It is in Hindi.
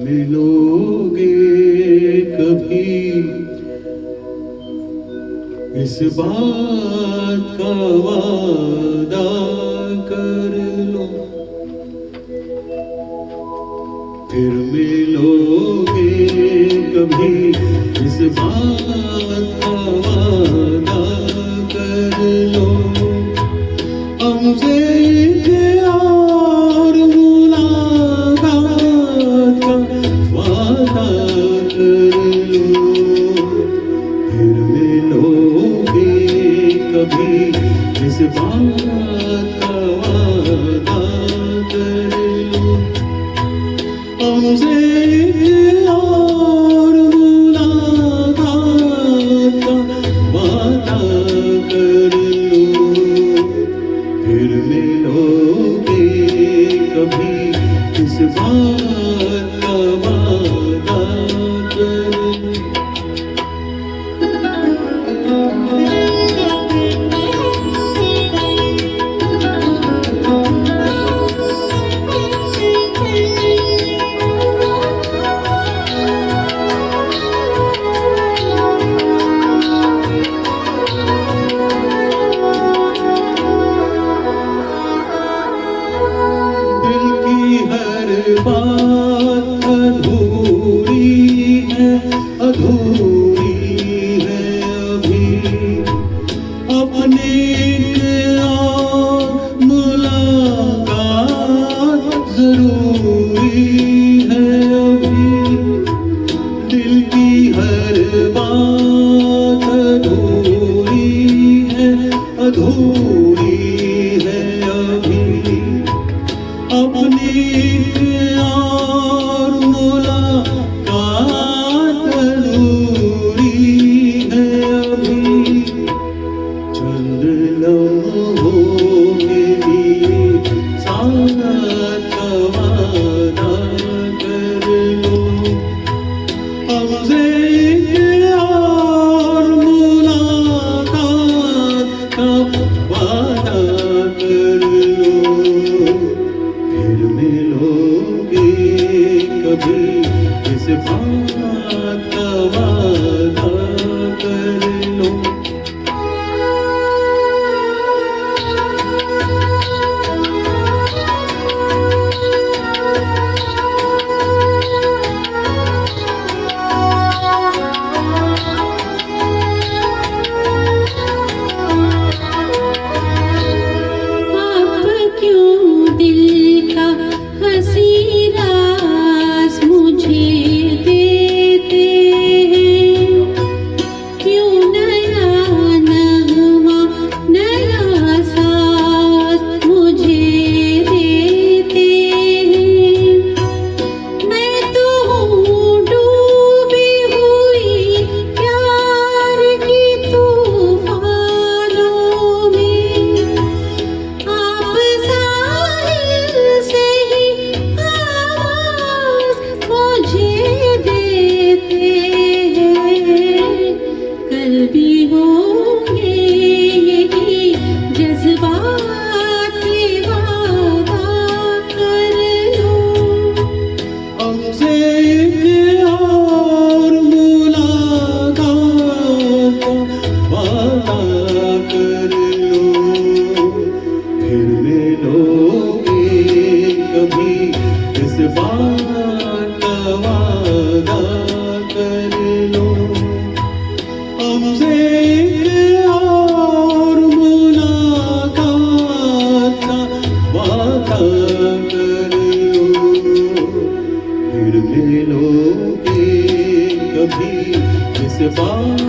मिलोगे कभी इस बात का वादा कर लो, फिर मिलोगे कभी इस बात का वादा कर लो। हमसे और मुलाकात का वादा कर लो, फिर मिलोगे कभी इस बात का वादा कर लो। हमसे और मुलाकात का वादा कर लो, फिर मिलोगे कभी इस बात का वादा कर लो। बात अधूरी है अभी, अपनी मुलाकात जरूरी है अभी। दिल की हर बात अधूरी है अभी, अपनी इस बात का वादा कर लो। आप क्यों दिल का हंसी राज मुझे देते हैं, क्यों नया नगमा नया साज मुझे देते हैं। मैं तो हूँ डूबी हुई प्यार की तूफानों में, आप साहिल से ही आवाज मुझे देते हैं। कल भी होंगे यही जज्बात, वादा कर लो। हमसे और मुलाकात का वादा कर लो, फिर मिलोगे कभी इस बात का वादा कर लो। हमसे और मुलाकात का वादा कर लो, फिर मिलोगे कभी इस बात